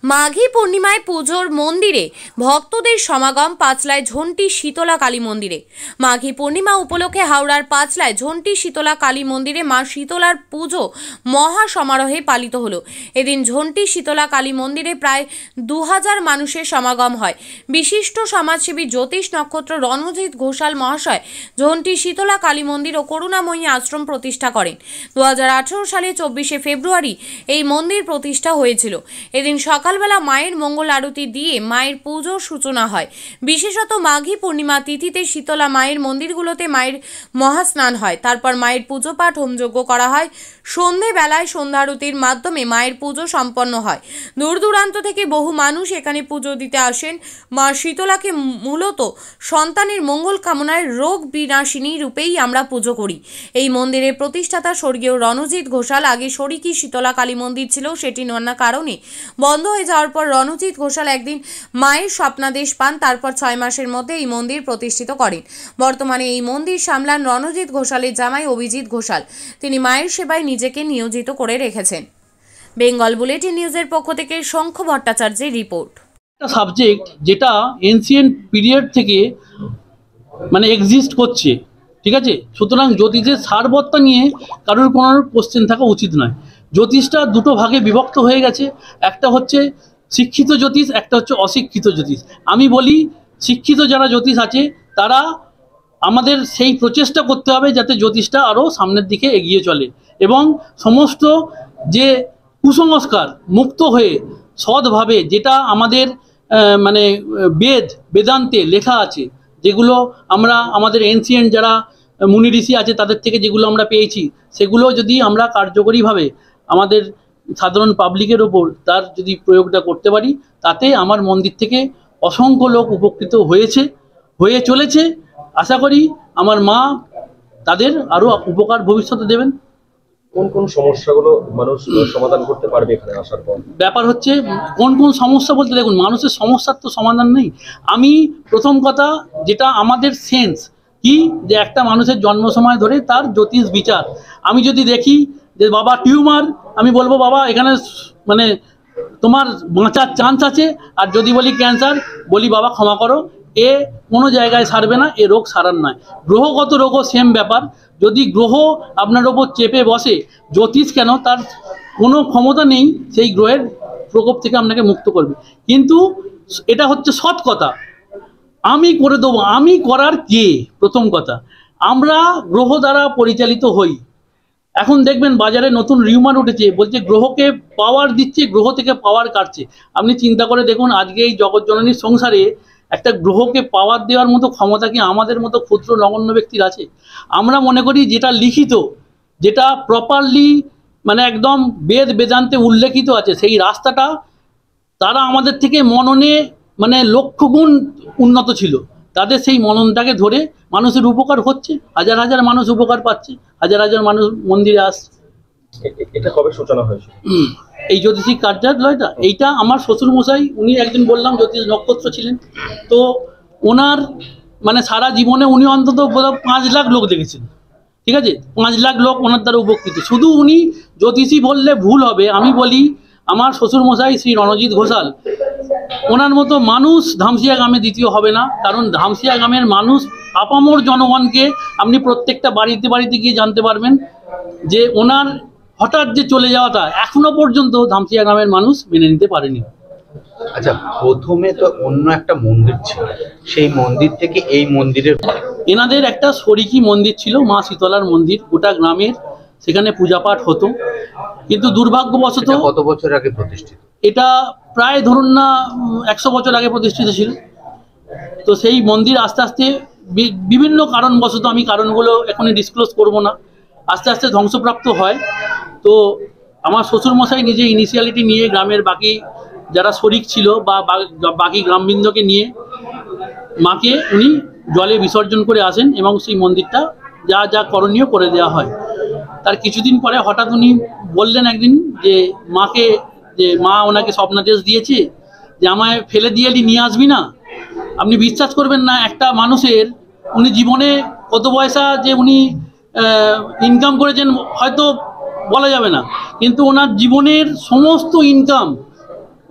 মাঘী পূর্ণিমায় পুজোর মন্দিরে ভক্তদের সমাগম পাঁচলায় ঝন্টি শীতলা কালী মন্দিরে। মাঘী পূর্ণিমা উপলক্ষে হাওড়ার পাঁচলায় ঝন্টি শীতলা কালী মন্দিরে মা শীতলার পুজো মহা সমারোহে পালিত হলো। এদিন ঝন্টি শীতলা কালী মন্দিরে প্রায় 2000 মানুষের সমাগম হয়। বিশিষ্ট সমাজসেবী জ্যোতিষ নক্ষত্র রণজিৎ ঘোষাল মহাশয় ঝন্টি শীতলা কালী মন্দির ও করুণাময়ী আশ্রম প্রতিষ্ঠা করেন। 2018 সালে 24শে ফেব্রুয়ারি এই মন্দির প্রতিষ্ঠা হয়েছিল। এদিন সকালবেলা মায়ের মঙ্গল আরতি দিয়ে মায়ের পুজোর সূচনা হয়। বিশেষত মাঘী পূর্ণিমা তিথিতে শীতলা মায়ের মন্দিরগুলোতে মায়ের মহাস্নান হয়। তারপর মায়ের পুজো পাঠ হোমযজ্ঞ করা হয়। সন্ধেবেলায় সন্ধ্যা আরতির মাধ্যমে মায়ের পুজো সম্পন্ন হয়। দূর দূরান্ত থেকে বহু মানুষ এখানে পুজো দিতে আসেন। মা শীতলাকে মূলত সন্তানের মঙ্গল কামনায় রোগ বিনাশিনী রূপেই আমরা পুজো করি। এই মন্দিরের প্রতিষ্ঠাতা স্বর্গীয় রণজিৎ ঘোষাল আগে শরিকি শীতলা কালী মন্দির ছিল, সেটি নানা কারণে বন্ধ হয়ে যাওয়ার পর রণজিৎ ঘোষাল একদিন মায়ের স্বপ্নাদেশ পান। তারপর 6 মাসের মধ্যে এই মন্দির প্রতিষ্ঠিত করেন। বর্তমানে এই মন্দির সামলান রণজিৎ ঘোষালের জামাই অভিজিৎ ঘোষাল। তিনি মায়ের সেবায় নিজেকে নিয়োজিত করে রেখেছেন। বেঙ্গল বুলেটিন নিউজের পক্ষ থেকে শঙ্খ ভট্টাচার্যের রিপোর্ট। একটা সাবজেক্ট যেটা এনসিয়েন্ট পিরিয়ড থেকে মানে এক্সিস্ট করছে, ঠিক আছে। সুতরাং জ্যোতিষের সারবত্তা নিয়ে কারোর কোনো কোশ্চেন থাকা উচিত নয়। জ্যোতিষটা দুটো ভাগে বিভক্ত হয়ে গেছে, একটা হচ্ছে শিক্ষিত জ্যোতিষ, একটা হচ্ছে অশিক্ষিত জ্যোতিষ। আমি বলি শিক্ষিত যারা জ্যোতিষ আছে তারা আমাদের সেই প্রচেষ্টা করতে হবে যাতে জ্যোতিষটা আরও সামনের দিকে এগিয়ে চলে এবং সমস্ত যে কুসংস্কার মুক্ত হয়ে সৎভাবে, যেটা আমাদের মানে বেদান্তে লেখা আছে, যেগুলো আমরা আমাদের এনসিয়েন্ট যারা মুনি ঋষি আছে তাদের থেকে যেগুলো আমরা পেয়েছি, সেগুলো যদি আমরা কার্যকরীভাবে আমাদের সাধারণ পাবলিকের ওপর তার যদি প্রয়োগটা করতে পারি, তাতে আমার মন্দির থেকে অসংখ্য লোক উপকৃত হয়ে চলেছে। আশা করি আমার মা তাদের আরও উপকার ভবিষ্যতে দেবেন। কোন কোন সমস্যাগুলো মানুষ সমাধান করতে পারবে এখানে আসার পর? ব্যাপার হচ্ছে কোন কোন সমস্যা বলতে, দেখুন মানুষের সমস্যার তো সমাধান নেই। আমি প্রথম কথা যেটা আমাদের সেন্স কি, যে একটা মানুষের জন্ম সময় ধরে তার জ্যোতিষ বিচার। আমি যদি দেখি যে বাবা টিউমার, আমি বলবো বাবা এখানে মানে তোমার বাঁচার চান্স আছে। আর যদি বলি ক্যান্সার, বলি বাবা ক্ষমা করো, এ কোনো জায়গায় সারবে না, এ রোগ সারার নয়। গ্রহগত রোগও সেম ব্যাপার। যদি গ্রহ আপনার ওপর চেপে বসে, জ্যোতিষ কেন, তার কোনো ক্ষমতা নেই সেই গ্রহের প্রকোপ থেকে আপনাকে মুক্ত করবে। কিন্তু এটা হচ্ছে সৎ কথা, আমি করে দেবো, আমি করার কে? প্রথম কথা, আমরা গ্রহ দ্বারা পরিচালিত হই। এখন দেখবেন বাজারে নতুন রিউমার উঠেছে, বলছে গ্রহকে পাওয়ার দিচ্ছে, গ্রহ থেকে পাওয়ার কাটছে। আপনি চিন্তা করে দেখুন, আজকে এই জগৎজননীর সংসারে একটা গ্রহকে পাওয়ার দেওয়ার মতো ক্ষমতা কি আমাদের মতো ক্ষুদ্র নগণ্য ব্যক্তির আছে? আমরা মনে করি যেটা লিখিত, যেটা প্রপারলি মানে একদম বেদান্তে উল্লেখিত আছে, সেই রাস্তাটা তারা আমাদের থেকে মননে মানে লক্ষ গুণ উন্নত ছিল। তাদের সেই মননটাকে ধরে মানুষের উপকার হচ্ছে, হাজার হাজার মানুষ উপকার পাচ্ছে, হাজার হাজার মানুষ মন্দিরে আসছে। এটা কবে সূচনা হয়েছে এই জ্যোতিষিক কার্যালয়টা? এইটা আমার শ্বশুর মশাই, উনি একদিন বললাম জ্যোতিষ নক্ষত্র ছিলেন, তো ওনার মানে সারা জীবনে উনি অন্তত 5 লাখ লোক দেখেছেন, ঠিক আছে। 5 লাখ লোক ওনার দ্বারা উপকৃত। শুধু উনি জ্যোতিষী বললে ভুল হবে, আমি বলি আমার শ্বশুর মশাই শ্রী রণজিৎ ঘোষাল, ওনার মতো মানুষ ধামসিয়া গ্রামে দ্বিতীয় হবে না। কারণ ধামসিয়া গ্রামের মানুষ আপামর জনগণকে আপনি প্রত্যেকটা বাড়িতে বাড়িতে গিয়ে জানতে পারবেন যে ওনার হঠাৎ যে চলে যাওয়াটা এখনো পর্যন্ত ধামসিয়া গ্রামের মানুষ মেনে নিতে পারেনি। আচ্ছা, প্রথমে তো অন্য একটা মন্দির ছিল, সেই মন্দির থেকে এই মন্দিরের এনাদের একটা শরিকি মন্দির ছিল, মা শীতলার মন্দির, গোটা গ্রামের সেখানে পূজা পাঠ হতো। কিন্তু দুর্ভাগ্যবশত কত বছর আগে প্রতিষ্ঠিত? এটা প্রায় ধরুন না 100 বছর আগে প্রতিষ্ঠিত ছিল। তো সেই মন্দির আস্তে আস্তে বিভিন্ন কারণবশত, আমি কারণগুলো এখনই ডিসক্লোজ করব না, আস্তে আস্তে ধ্বংসপ্রাপ্ত হয়। তো আমার শ্বশুরমশাই নিজে ইনিশিয়ালিটি নিয়ে গ্রামের বাকি যারা শরিক ছিল বা বাকি গ্রামবৃন্দকে নিয়ে মাকে উনি জলে বিসর্জন করে আসেন এবং সেই মন্দিরটা যা যা করণীয় করে দেওয়া হয়। তার কিছুদিন পরে হঠাৎ উনি বললেন একদিন যে মাকে, যে মা ওনাকে স্বপ্নাদেশ দিয়েছে যে আমায় ফেলে দিয়ে নিয়ে আসবি না। আপনি বিশ্বাস করবেন না, একটা মানুষের উনি জীবনে কত পয়সা যে উনি ইনকাম করেছেন হয়তো বলা যাবে না, কিন্তু ওনার জীবনের সমস্ত ইনকাম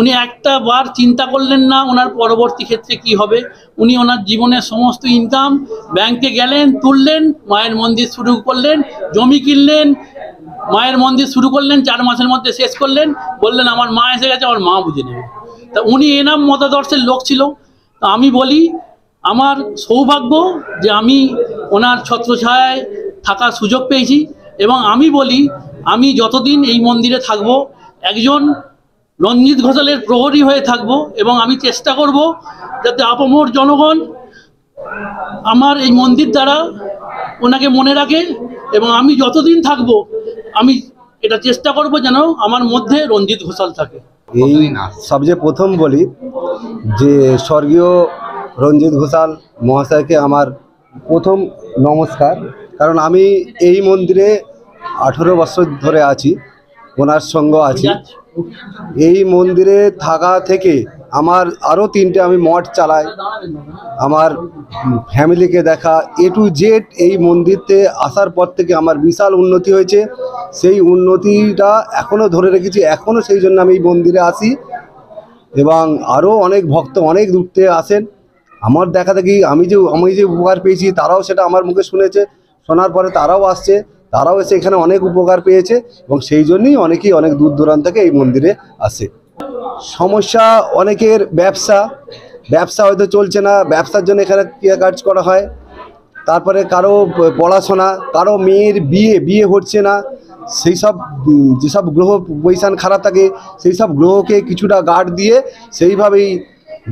উনি একটা বার চিন্তা করলেন না ওনার পরবর্তী ক্ষেত্রে কি হবে। উনি ওনার জীবনের সমস্ত ইনকাম ব্যাংকে গেলেন, তুললেন, মায়ের মন্দির শুরু করলেন, জমি কিনলেন, মায়ের মন্দির শুরু করলেন, 4 মাসের মধ্যে শেষ করলেন, বললেন আমার মা এসে গেছে, আমার মা বুঝে নেবে। তা উনি এনাম মতাদর্শের লোক ছিল। তো আমি বলি আমার সৌভাগ্য যে আমি ওনার ছত্রছায়ায় থাকার সুযোগ পেয়েছি, এবং আমি বলি আমি যতদিন এই মন্দিরে থাকব একজন রঞ্জিত ঘোষালের প্রহরী হয়ে থাকব, এবং আমি চেষ্টা করব যাতে আপামর জনগণ আমার এই মন্দির দ্বারা ওনাকে মনে রাখে, এবং আমি যতদিন থাকব আমি এটা চেষ্টা করব যেন আমার মধ্যে রঞ্জিত ঘোষাল থাকে। এই সবচেয়ে প্রথম বলি যে স্বর্গীয় রঞ্জিত ঘোষাল মহাশয়কে আমার প্রথম নমস্কার, কারণ আমি এই মন্দিরে 18 বছর ধরে আছি, ওনার সঙ্গ আছি। এই মন্দিরে থাকা থেকে আমার আরও 3টে আমি মঠ চালাই, আমার ফ্যামিলিকে দেখা এ টু জেড এই মন্দিরতে আসার পর থেকে আমার বিশাল উন্নতি হয়েছে। সেই উন্নতিটা এখনও ধরে রেখেছি, এখনও সেই জন্য আমি এই মন্দিরে আসি, এবং আরও অনেক ভক্ত অনেক দূর থেকে আসেন। আমার দেখা দেখি আমি যে উপকার পেয়েছি তারাও সেটা আমার মুখে শুনেছে, শোনার পরে তারাও আসছে, তারাও এসে এখানে অনেক উপকার পেয়েছে, এবং সেই জন্যই অনেকেই অনেক দূর দূরান্ত থেকে এই মন্দিরে আসে। সমস্যা অনেকের ব্যবসা হয়তো চলছে না, ব্যবসার জন্য এখানে কাজ করা হয়। তারপরে কারো পড়াশোনা, কারো মেয়ের বিয়ে হচ্ছে না, সেই সব যেসব গ্রহ পজিশান খারাপ থাকে সেই সব গ্রহকে কিছুটা গার্ড দিয়ে সেইভাবেই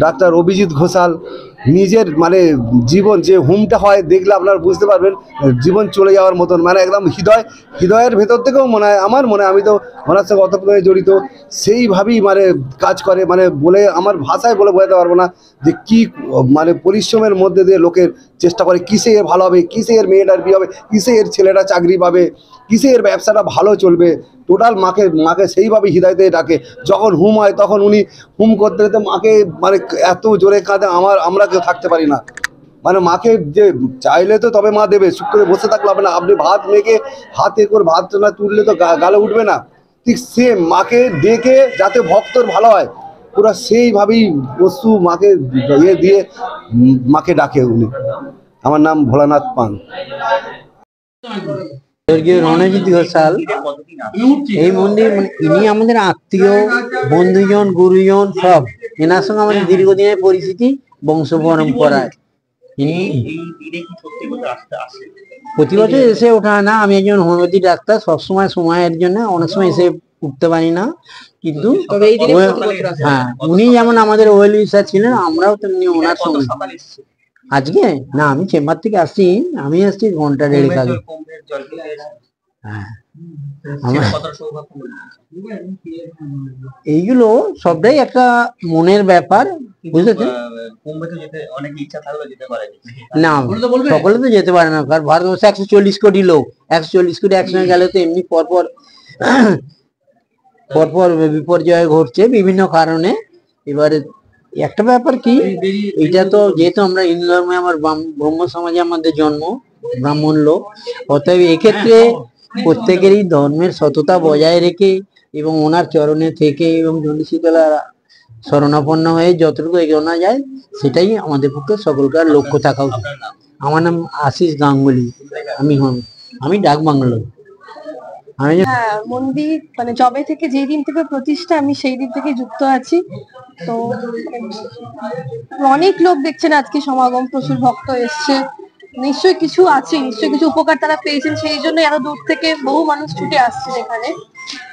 ডাক্তার অভিজিৎ ঘোষাল নিজের মানে জীবন যে হুমটা হয় দেখলে আপনারা বুঝতে পারবেন, জীবন চলে যাওয়ার মতন, মানে একদম হৃদয়ের ভেতর থেকেও মনে হয়, আমার মনে হয়, আমি তো ওনার সঙ্গে অতপ্রথমে জড়িত, সেইভাবেই মানে কাজ করে, মানে বলে আমার ভাষায় বলে বোঝাতে পারবো না যে কি মানে পরিশ্রমের মধ্যে দিয়ে লোকের চেষ্টা করে কিসে এর ভালো হবে, কিসে এর মেয়েটার বিয়ে হবে, কিসে এর ছেলেটা চাকরি পাবে, কিসে এর ব্যবসাটা ভালো চলবে। টোটাল মাকে সেইভাবে হৃদয়তে ডাকে। যখন হুম হয় তখন উনি হুম করতে করতে মাকে মানে এত জোরে কাঁদে, আমরা কেউ থাকতে পারি না। মানে মাকে যে চাইলে তো তবে মা দেবে, চুপ করে বসে থাকলে হবে না। আপনি ভাত মেখে হাতে করে ভাত না তুললে তো গালে উঠবে না, ঠিক সেম মাকে ডেকে যাতে ভক্তর ভালো হয় পুরো সেইভাবেই বস্তু মাকে দিয়ে মাকে ডাকে উনি। আমার নাম ভোলানাথ পান। স্বর্গীয় রণজিৎ ঘোষাল এই মন্দির মানে ইনি আমাদের আত্মীয়, বন্ধুজন, গুরুজন সব। এনার সঙ্গে আমাদের দীর্ঘদিনের পরিচিতি, বংশ পরম্পরায়। ইনি প্রতি বছর এসে ওঠা না, আমি একজন হোমিওপ্যাথি ডাক্তার, সবসময় সময়ের জন্য অনেক সময় এসে উঠতে পারি না, কিন্তু হ্যাঁ উনি যেমন আমাদের ওয়েল উইশার ছিলেন, আমরাও তেমনি ওনার সঙ্গে। আজকে না, আমি চেম্বার থেকে আসছি, আমি আসছি ঘন্টা 1.5 আগে। হ্যাঁ এইগুলো সবটাই একটা মনের ব্যাপার, বুঝেছেন? না সকলে তো যেতে পারে না, কারণ ভারতবর্ষে 140 কোটি লোক, 140 কোটি একসঙ্গে গেলে তো এমনি পরপর বিপর্যয় ঘটছে বিভিন্ন কারণে। এবারে একটা ব্যাপার কি, এটা তো যেহেতু আমরা হিন্দু ধর্মে, আমার ব্রহ্ম সমাজে আমাদের জন্ম, ব্রাহ্মণ লোক, অতএব এক্ষেত্রে প্রত্যেকেরই ধর্মের সততা বজায় রেখে এবং ওনার চরণে থেকে এবং চণ্ডীশীতলা শরণাপন্ন হয়ে যতটুকু এগোনো যায় সেটাই আমাদের পক্ষে সকলকার লক্ষ্য থাকা উচিত। আমার নাম আশিস গাঙ্গুলি, আমি ডাক বাংলো। হ্যাঁ, মন্দির মানে জবে থেকে যেই দিন থেকে প্রতিষ্ঠা আমি সেই দিন থেকে যুক্ত আছি। তো অনেক লোক দেখছেন আজকে সমাগম, প্রচুর ভক্ত এসছে, নিশ্চয়ই কিছু আছে, নিশ্চয়ই কিছু উপকার তারা পেয়েছেন, সেই জন্য এত দূর থেকে বহু মানুষ ছুটে আসছে এখানে।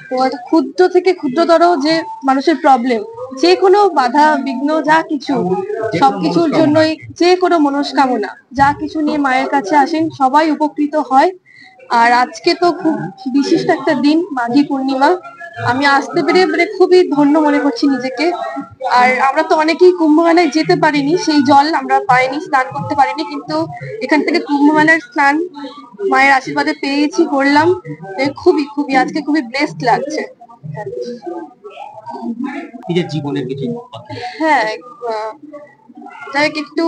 তো ক্ষুদ্র থেকে ক্ষুদ্রতর যে মানুষের প্রবলেম, যে কোনো বাধা বিঘ্ন যা কিছু, সবকিছুর জন্যই যে কোনো মনস্কামনা যা কিছু নিয়ে মায়ের কাছে আসেন সবাই উপকৃত হয়। আর আজকে তো খুব বিশিষ্ট একটা দিন, মাঘী পূর্ণিমা, আমি আসতে পেরে মানে খুবই ধন্য মনে করছি নিজেকে। আর আমরা তো অনেকেই কুম্ভ মেলায় যেতে পারিনি, সেই জল আমরা পাইনি, স্নান করতে পারিনি, কিন্তু এখান থেকে কুম্ভ মেলার স্নান মায়ের আশীর্বাদে পেয়েছি, করলাম, খুবই খুবই আজকে খুবই ব্লেসড লাগছে। হ্যাঁ, যাই একটু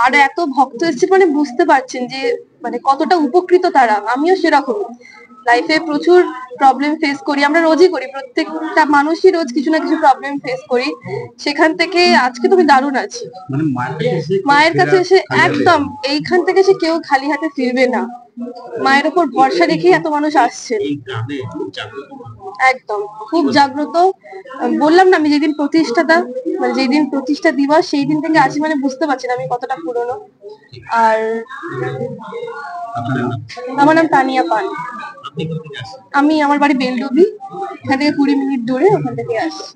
আর এত ভক্ত এসছে মানে বুঝতে পারছেন যে মানে কতটা উপকৃত তারা, আমিও সেরকম। লাইফে প্রচুর প্রবলেম ফেস করি, আমরা রোজই করি, প্রত্যেকটা মানুষই রোজ কিছু না কিছু প্রবলেম ফেস করি। সেখান থেকে আজকে তুমি দারুণ আছি, মায়ের কাছে এসে একদম এইখান থেকে সে কেউ খালি হাতে ফিরবে না। মায়ের উপর ভরসা রেখে এত মানুষ আসছে, একদম খুব জাগ্রত। বললাম না, আমি যেদিন প্রতিষ্ঠাতা মানে যেদিন প্রতিষ্ঠা দিবস সেই দিন থেকে আছি, মানে বুঝতে পারছি না আমি কতটা পুরনো। আর আমার নাম তানিয়া পান, আমি আমার বাড়ি বেলডুবি, এখান থেকে 20 মিনিট দূরে, ওখান থেকে আসি।